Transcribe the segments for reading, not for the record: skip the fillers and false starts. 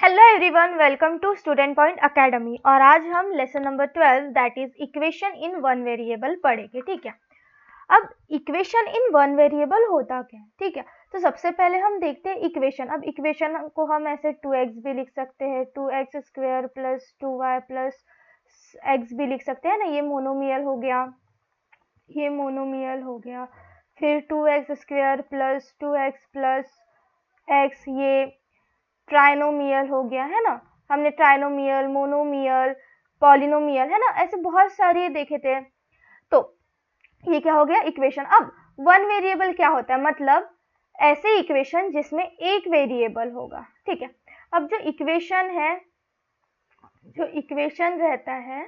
Hello everyone, welcome to Student Point Academy. और आज हम lesson number 12 that is equation in one variable पढ़ेंगे। ठीक है, अब इक्वेशन इन वन वेरिएबल होता क्या है? ठीक है, तो सबसे पहले हम देखते हैं इक्वेशन। अब इक्वेशन को हम ऐसे 2x भी लिख सकते हैं, 2x square plus 2y plus x भी लिख सकते हैं ना। ये मोनोमियल हो गया, ये मोनोमियल हो गया। फिर 2x square plus 2x plus x, ये ट्राइनोमियल हो गया है ना। हमने ट्राइनोमियल, मोनोमियल, पॉलिनोमियल, है ना, ऐसे बहुत सारे देखे थे। तो ये क्या हो गया? इक्वेशन। अब वन वेरिएबल क्या होता है? मतलब ऐसे इक्वेशन जिसमें एक वेरिएबल होगा। ठीक है, अब जो इक्वेशन है, जो इक्वेशन रहता है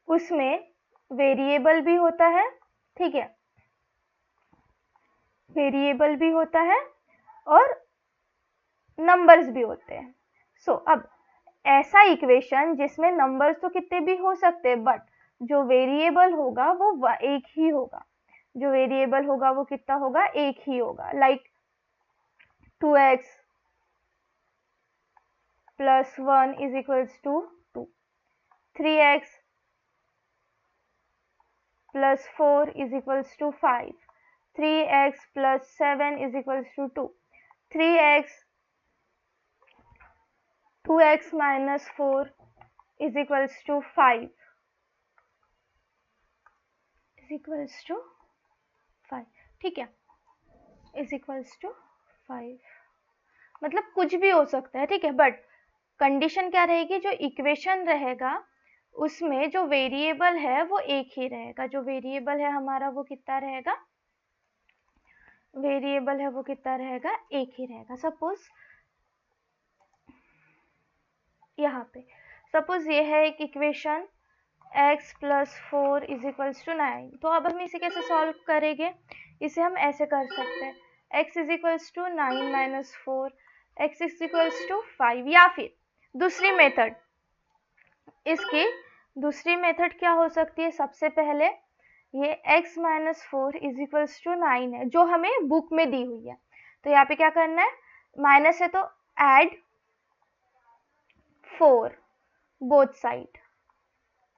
उसमें वेरिएबल भी होता है। ठीक है, वेरिएबल भी होता है और नंबर्स भी होते हैं। अब ऐसा इक्वेशन जिसमें नंबर्स तो कितने भी हो सकते हैं, बट जो वेरिएबल होगा वो एक ही होगा। जो वेरिएबल होगा वो कितना होगा? एक ही होगा। Like 2x plus 1 is equals to 2, 3x plus 4 is equals to 5, 3x plus 7 is equals to 2, 3x 2x minus 4 is equals to 5 is equals to 5। ठीक है, is equals to 5, मतलब कुछ भी हो सकता है। ठीक है, बट कंडीशन क्या रहेगी? जो इक्वेशन रहेगा उसमें जो वेरिएबल है वो एक ही रहेगा। जो वेरिएबल है हमारा वो कितना रहेगा? वेरिएबल है वो कितना रहेगा? एक ही रहेगा। सपोज यहाँ पे सपोज ये है एक equation x plus 4 is equals to 9। तो अब हम इसे कैसे सॉल्व करेंगे? इसे हम ऐसे कर सकते हैं, x is equals to 9 minus 4, x is equals to 5। या फिर दूसरी मेथड, इसकी दूसरी मेथड क्या हो सकती है? सबसे पहले ये x minus 4 is equals to 9 है जो हमें बुक में दी हुई है। तो यहाँ पे क्या करना है? माइनस है तो ऐड 4 बोथ साइड,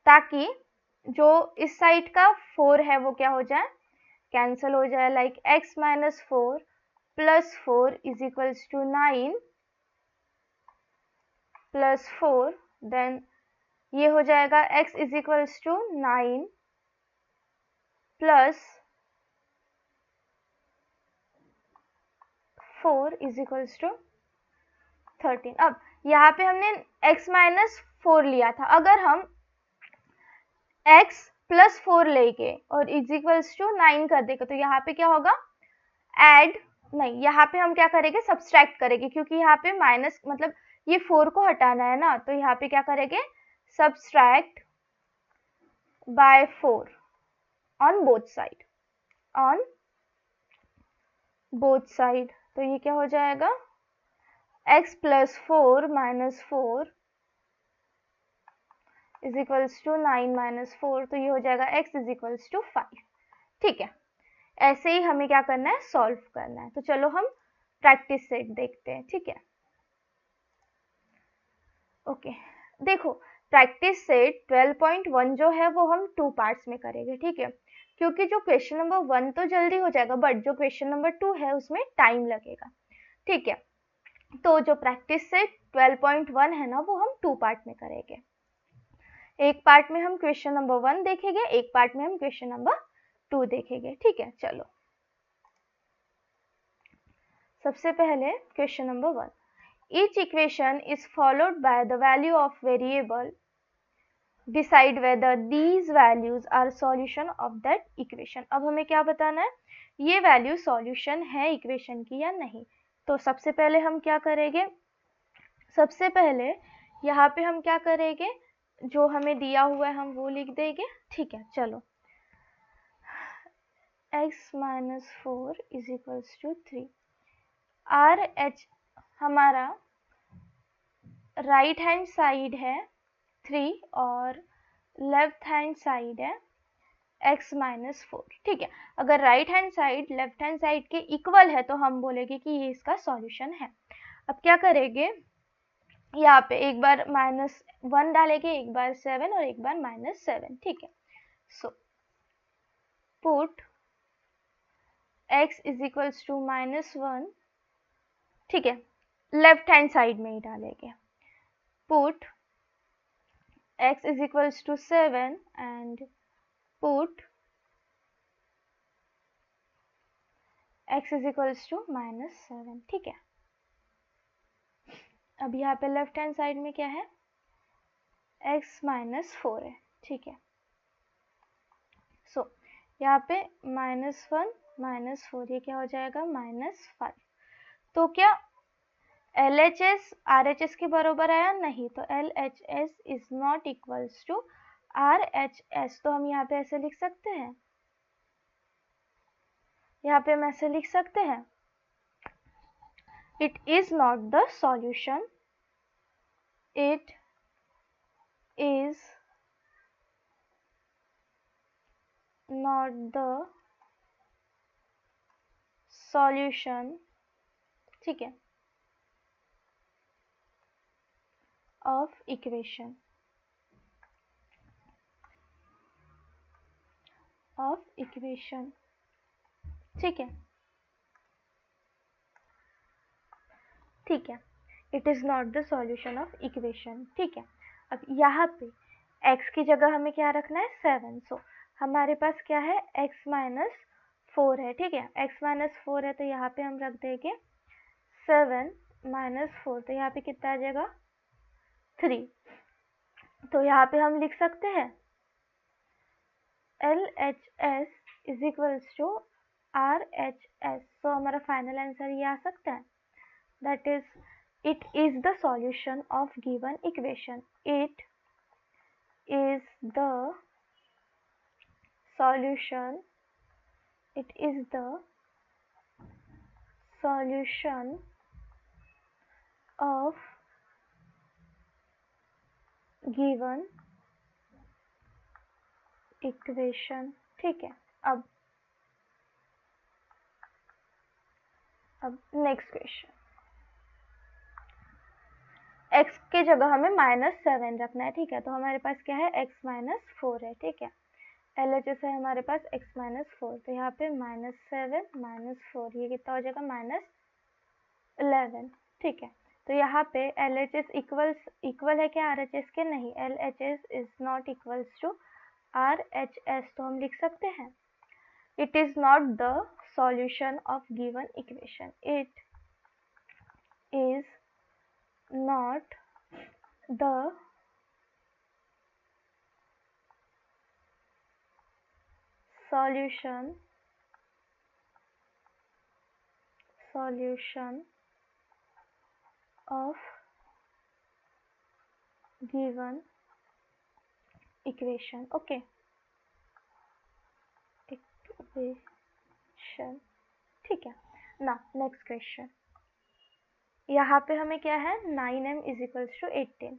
ताकि जो इस साइड का 4 है वो क्या हो जाए? कैंसिल हो जाए। Like x minus 4 plus 4 is equals to 9 plus 4, then ये हो जाएगा x is equals to 9 plus 4 is equals to 13। अब यहाँ पे हमने x माइनस 4 लिया था, अगर हम x प्लस 4 लेके और इज इक्वल्स टू 9 कर देगा तो यहाँ पे क्या होगा? ऐड नहीं, यहाँ पे हम क्या करेंगे? सब्सट्रैक्ट करेंगे, क्योंकि यहाँ पे माइनस मतलब ये 4 को हटाना है ना। तो यहाँ पे क्या करेंगे? Subtract by 4 on both side, on both side. तो ये क्या हो जाएगा? x plus 4 minus 4 is equals to 9 minus 4। तो ये हो जाएगा x इज इक्वल्स टू 5। ठीक है, ऐसे ही हमें क्या करना है? सॉल्व करना है। तो चलो हम प्रैक्टिस सेट देखते हैं। ठीक है, ओके, देखो प्रैक्टिस सेट 12.1 जो है वो हम 2 पार्ट्स में करेंगे। ठीक है, क्योंकि जो क्वेश्चन नंबर 1 तो जल्दी हो जाएगा, बट जो क्वेश्चन नंबर 2 है उसमें टाइम लगेगा। ठीक है, तो जो प्रैक्टिस सेट 12.1 है ना वो हम 2 पार्ट में करेंगे। एक पार्ट में हम क्वेश्चन नंबर 1 देखेंगे, एक पार्ट में हम क्वेश्चन नंबर 2 देखेंगे। ठीक है, चलो सबसे पहले question number 1, each equation is followed by the value of variable, decide whether these values are solution of that equation। अब हमें क्या बताना है? ये वैल्यू सॉल्यूशन है इक्वेशन की या नहीं। तो सबसे पहले हम क्या करेंगे? सबसे पहले यहाँ पे हम क्या करेंगे? जो हमें दिया हुआ है हम वो लिख देंगे। ठीक है, चलो x minus 4 is equals to 3। R H हमारा राइट हैंड साइड है 3 और लेफ्ट हैंड साइड है x माइनस 4। ठीक है, अगर right hand side left hand side के इक्वल है तो हम बोलेंगे कि ये इसका सॉल्यूशन है। अब क्या करेंगे? यहाँ पे एक बार -1 डालेंगे, एक बार 7 और एक बार -7, ठीक है। So put x is equals to -1, ठीक है, लेफ्ट हैंड साइड में ही डालेंगे। Put x is equals to 7 and put x is equals to -7, ठीक है। अब यहाँ पे लेफ्ट हैंड साइड में क्या है, x -4 है, ठीक है। सो यहाँ पे -1 -4 ये क्या हो जाएगा, -5। तो क्या LHS RHS के बराबर आया, नहीं, तो LHS is not equals to RHS। तो हम यहाँ पे ऐसे लिख सकते हैं, यहाँ पे हम ऐसे लिख सकते हैं, it is not the solution, it is not the solution, ठीक है, ऑफ इक्वेशन ठीक है, ठीक है, it is not the solution of equation, ठीक है। अब यहाँ पे x की जगह हमें क्या रखना है, 7। सो हमारे पास क्या है, x -4 है, ठीक है, x -4 है, तो यहाँ पे हम रख देंगे 7 -4, तो यहाँ पे कितना आ जाएगा, 3। तो यहाँ पे हम लिख सकते हैं LHS is equals to RHS। तो हमारा फाइनल आंसर ये आ सकता है, that is it is the solution of given equation, it is the solution, it is the solution of given equation, ठीक है। अब नेक्स्ट क्वेश्चन, x के जगह हमें -7 रखना है, ठीक है। तो हमारे पास क्या है, x -4 है, ठीक है। LHS है हमारे पास x -4, तो यहाँ पे -7 -4 ये कितना हो जाएगा, -11, ठीक है। तो यहाँ पे LHS इक्वल है क्या RHS के, नहीं, LHS is not equals to RHS। तो हम लिख सकते हैं, it is not the solution of given equation, it is not the solution of given equation, okay, equation, ठीक है ना। नेक्स्ट क्वेश्चन, यहाँ पे हमें क्या है, 9m is equals to 18,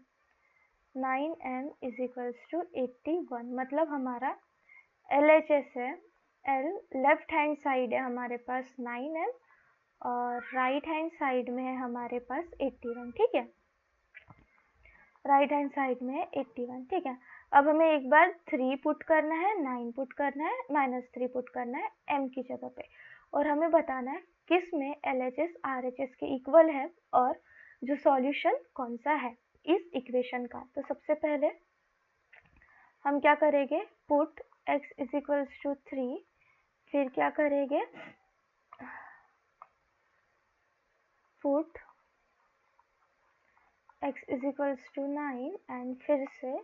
9m is equals to 81, मतलब हमारा LHS है, L लेफ्ट हैंड साइड है हमारे पास 9m और राइट हैंड साइड में है हमारे पास 81, ठीक है, राइट हैंड साइड में है 81, ठीक है। अब हमें एक बार 3 पुट करना है, 9 पुट करना है, -3 पुट करना है m की जगह पे, और हमें बताना है किस में LHS RHS के इक्वल है और जो सॉल्यूशन कौन सा है इस इक्वेशन का। तो सबसे पहले हम क्या करेंगे, put x is equals to 3, फिर क्या करेंगे, put x is equals to 9 and फिर से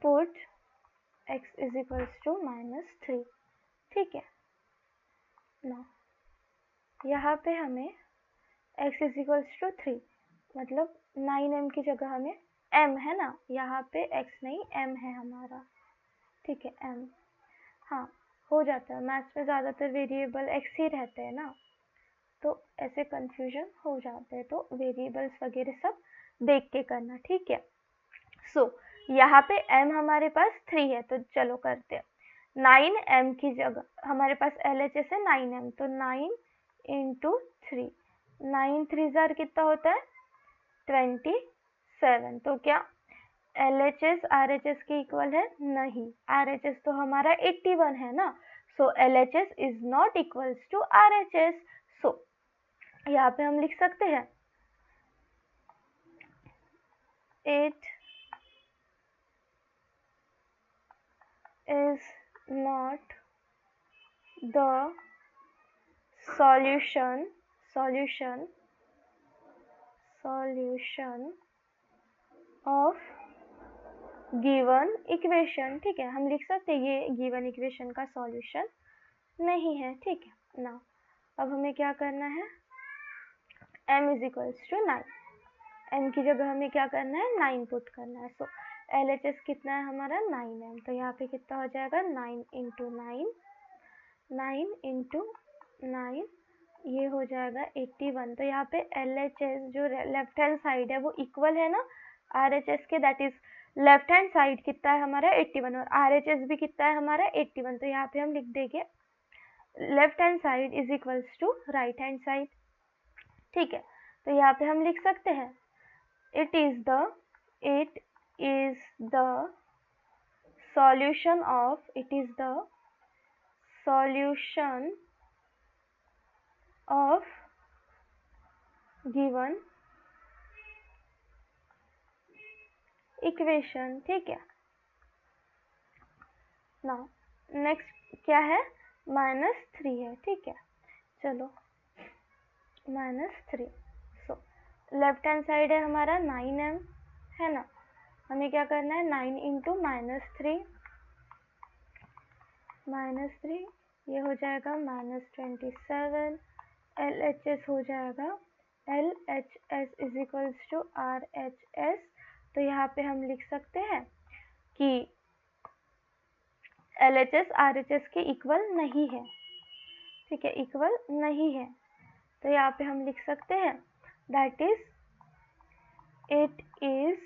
put x is equals to -3, ठीक है ना। यहाँ पे हमें x इज इक्वल्स टू 3, मतलब 9m की जगह हमें m है ना, यहाँ पे x नहीं m है हमारा, ठीक है, m, हाँ हो जाता है, मैथ्स में ज़्यादातर वेरिएबल x ही रहते हैं ना, तो ऐसे कंफ्यूजन हो जाते हैं, तो वेरिएबल्स वगैरह सब देख के करना, ठीक है। सो यहाँ पे m हमारे पास 3 है, तो चलो करते हैं, 9m की जगह हमारे पास LHS है 9m, तो 9 × 3, 9 3 जार कितना होता है 27। तो क्या LHS RHS के इक्वल है? नहीं, RHS तो हमारा 81 है ना, so LHS is not equals to RHS। So यहाँ पे हम लिख सकते हैं 8 is not the solution of given equation. ठीक है, हम लिख सकते हैं ये गिवन इक्वेशन का सॉल्यूशन नहीं है। ठीक है ना, अब हमें क्या करना है, m is equals to 9, m की जगह हमें क्या करना है 9 पुट करना है। सो LHS कितना है हमारा 9m, तो यहाँ पे कितना हो जाएगा 9 इंटू 9 ये हो जाएगा 81। तो यहाँ पे LHS जो लेफ्ट हैंड साइड है वो इक्वल है ना RHS के, that is left hand side कितना है हमारा 81 और RHS भी कितना है हमारा 81। तो यहाँ पे हम लिख देंगे left hand side is equals to right hand side. ठीक है, तो यहाँ पे हम लिख सकते हैं it is the solution of given equation. ठीक है ना, नेक्स्ट क्या है -3 है। ठीक है, चलो -3। सो लेफ्ट हैंड साइड है हमारा 9m है ना, हमें क्या करना है 9 इंटू -3 ये हो जाएगा -27। LHS हो जाएगा LHS is equals to RHS। तो यहाँ पे हम लिख सकते हैं कि LHS RHS के इक्वल नहीं है। ठीक है, इक्वल नहीं है, तो यहाँ पे हम लिख सकते हैं that is it is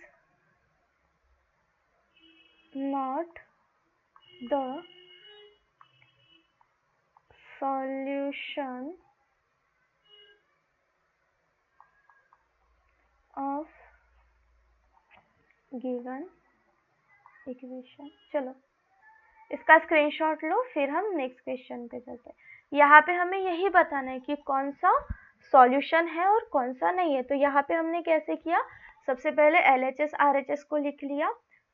not the solution of given equation. चलो इसका स्क्रीनशॉट लो, फिर हम नेक्स्ट क्वेश्चन पे चलते हैं। यहाँ पे हमें यही बताना है कि कौन सा सॉल्यूशन है और कौन सा नहीं है। तो यहाँ पे हमने कैसे किया, सबसे पहले LHS RHS को लिख लिया,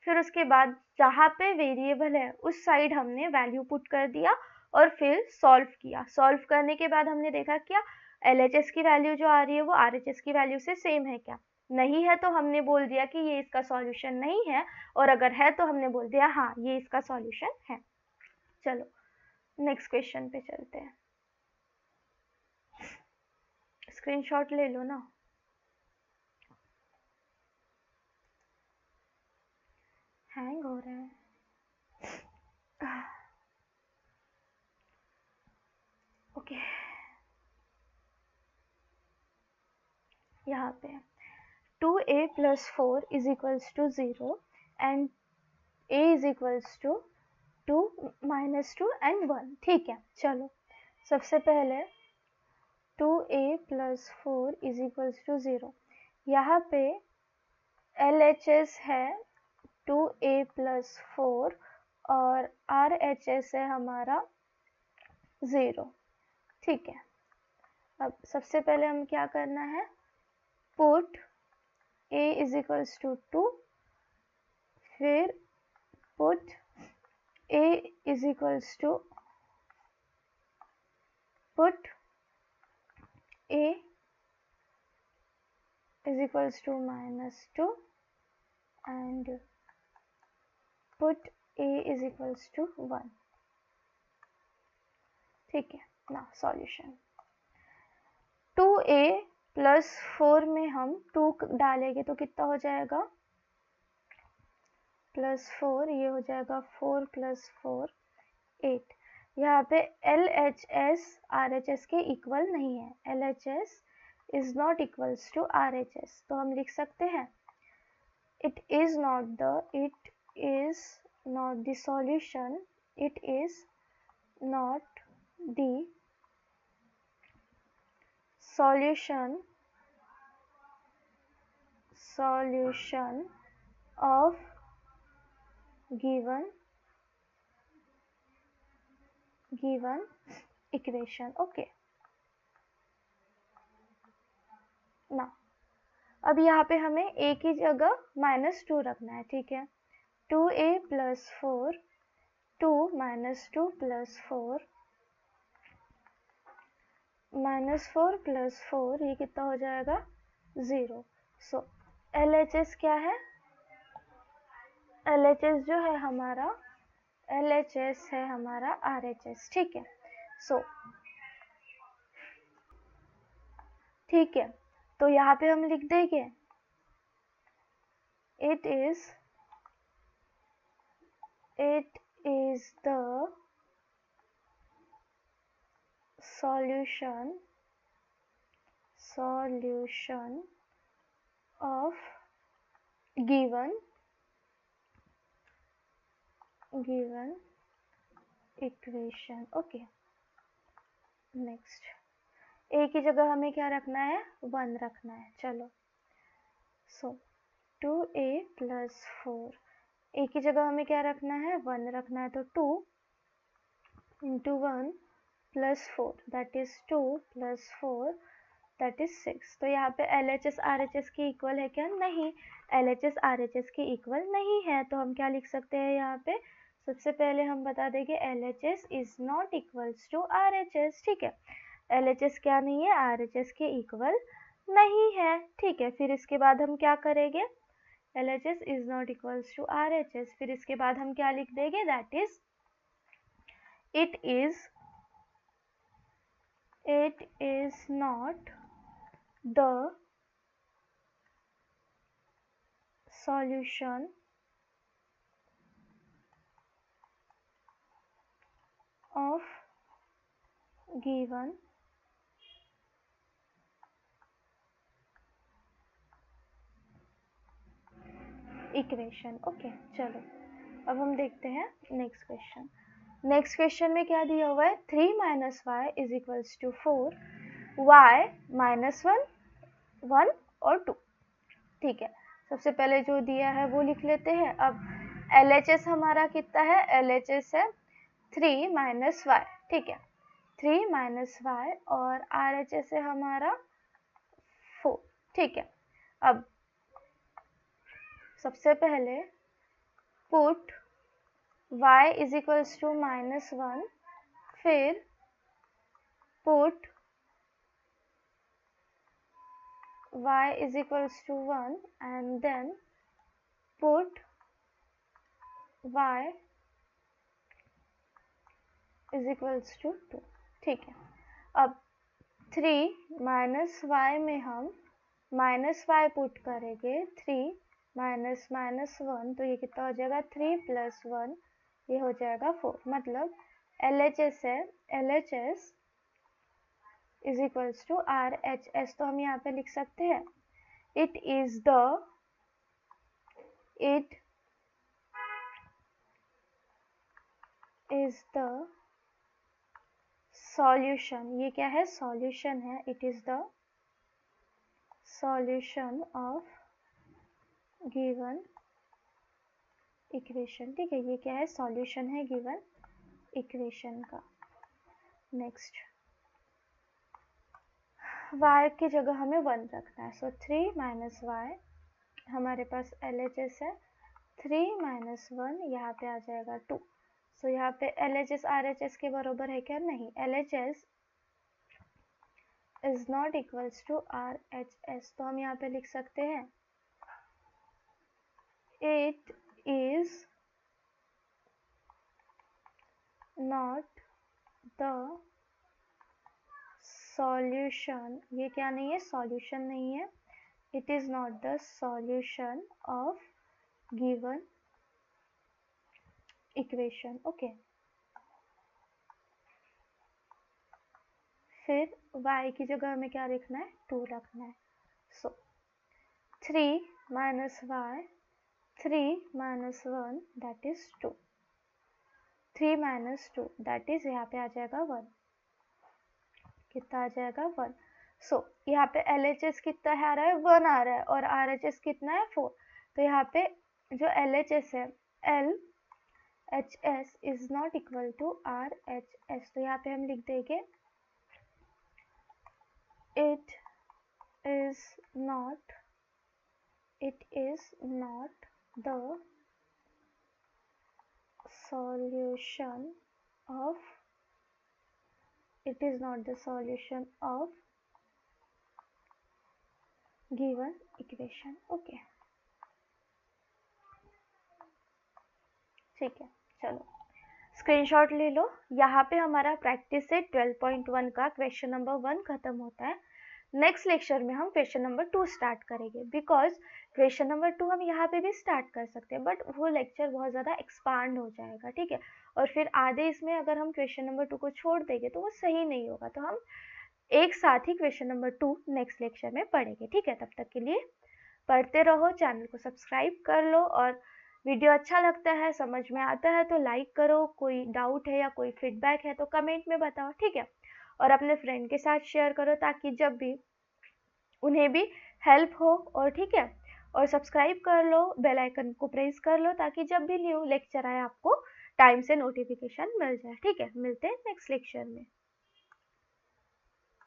फिर उसके बाद जहाँ पे वेरिएबल है उस साइड हमने वैल्यू पुट कर दिया और फिर सॉल्व किया। सॉल्व करने के बाद हमने देखा क्या LHS की वैल्यू जो आ रही है वो RHS की वैल्यू से सेम है क्या, नहीं है तो हमने बोल दिया कि ये इसका सॉल्यूशन नहीं है, और अगर है तो हमने बोल दिया हाँ ये इसका सॉल्यूशन है। चलो नेक्स्ट क्वेश्चन पे चलते हैं, स्क्रीनशॉट ले लो ना। हैंग हो रहा है। ओके यहाँ पे 2a plus 4 is equals to 0 and a is equals to 2 minus 2 and 1। ठीक है, चलो सबसे पहले 2a plus 4 is equals to 0, यहाँ पे LHS है 2a plus 4 और RHS है हमारा 0। ठीक है, अब सबसे पहले हम क्या करना है, put a is equals to 2, फिर put a is equals to put a is equals to -2 and put a is equals to 1। ठीक है ना, सॉल्यूशन 2a plus 4 में हम 2 डालेंगे तो कितना हो जाएगा +4, ये हो जाएगा 4 + 4 8। यहाँ पे LHS RHS के इक्वल नहीं है, LHS is not equals to RHS, तो हम लिख सकते हैं it is not the solution, it is not the solution of given equation. Okay, ना अब यहाँ पे हमें a की जगह -2 रखना है, ठीक है। 2a + 4, 2 - 2 + 4, -4 + 4, ये कितना हो जाएगा 0। सो LHS क्या है, LHS जो है हमारा, LHS है हमारा RHS, ठीक है। सो ठीक है, तो यहाँ पे हम लिख देंगे it is the solution of given equation. Okay, next a की जगह हमें क्या रखना है, 1 रखना है। चलो, सो 2a + 4, a की जगह हमें क्या रखना है, 1 रखना है, तो 2 × 1 + 4, दैट इज 2 + 4, दैट इज 6। तो यहाँ पे LHS RHS के इक्वल है क्या, नहीं, LHS RHS के इक्वल नहीं है। तो हम क्या लिख सकते हैं यहाँ पे, सबसे पहले हम बता देंगे LHS is not equals to RHS, ठीक है। LHS क्या नहीं है, RHS के इक्वल नहीं है, ठीक है। फिर इसके बाद हम क्या करेंगे, LHS is not equals to RHS, फिर इसके बाद हम क्या लिख देंगे, that is it is not the solution of given equation. Okay, चलो अब हम देखते हैं नेक्स्ट क्वेश्चन। नेक्स्ट क्वेश्चन में क्या दिया हुआ है, 3 - y is equals to 4, y -1, 1 और 2, ठीक है। सबसे पहले जो दिया है वो लिख लेते हैं। अब LHS हमारा कितना है, LHS है 3 - y, ठीक है, 3 - y, और RHS है हमारा 4, ठीक है। अब सबसे पहले put y is equals to -1, फिर put y is equals to 1 and then put y is equals to 2, ठीक है। अब 3 - y में हम -y पुट करेंगे, 3 - -1, तो ये कितना हो जाएगा, 3 + 1, ये हो जाएगा 4। मतलब LHS है, LHS is equals to RHS, तो हम यहाँ पे लिख सकते हैं it is the solution, ये क्या है, सॉल्यूशन है, it is the solution of given equation, ठीक है। ये क्या है, सॉल्यूशन है गिवन इक्वेशन का। नेक्स्ट y की जगह हमें 1 रखना है, सो 3 - y, हमारे पास LHS है 3 - 1, यहाँ पे आ जाएगा 2। सो यहाँ पे LHS RHS के बराबर है क्या, नहीं, LHS is not equals to RHS, तो हम यहाँ पे लिख सकते हैं it is not the solution, ये क्या नहीं है, सॉल्यूशन नहीं है, it is not the solution of given equation। Okay, फिर y की जगह हमें क्या लिखना है, 2 रखना है। सो 3 - y, 3 - 1, that is 2, 3 - 2, that is यहाँ पे आ जाएगा 1, कितना आ जाएगा 1। सो यहाँ पे LHS कितना है आ रहा है 1 आ रहा है और RHS कितना है 4। तो यहाँ पे जो LHS है LHS is not equal to RHS, तो यहाँ पे हम लिख देंगे it is not the solution of given equation। Okay ठीक है, चलो स्क्रीनशॉट ले लो। यहाँ पे हमारा प्रैक्टिस से 12.1 का क्वेश्चन नंबर 1 खत्म होता है। नेक्स्ट लेक्चर में हम क्वेश्चन नंबर 2 स्टार्ट करेंगे, बिकॉज क्वेश्चन नंबर 2 हम यहाँ पे भी स्टार्ट कर सकते हैं, बट वो लेक्चर बहुत ज़्यादा एक्सपांड हो जाएगा, ठीक है। और फिर आधे इसमें अगर हम क्वेश्चन नंबर 2 को छोड़ देंगे तो वो सही नहीं होगा, तो हम एक साथ ही क्वेश्चन नंबर 2 नेक्स्ट लेक्चर में पढ़ेंगे, ठीक है। तब तक के लिए पढ़ते रहो, चैनल को सब्सक्राइब कर लो, और वीडियो अच्छा लगता है, समझ में आता है तो लाइक करो, कोई डाउट है या कोई फीडबैक है तो कमेंट में बताओ, ठीक है। और अपने फ्रेंड के साथ शेयर करो ताकि जब भी उन्हें भी हेल्प हो, और ठीक है। और सब्सक्राइब कर लो, बेल आइकन को प्रेस कर लो ताकि जब भी न्यू लेक्चर आए आपको टाइम से नोटिफिकेशन मिल जाए, ठीक है। मिलते हैं नेक्स्ट लेक्चर में।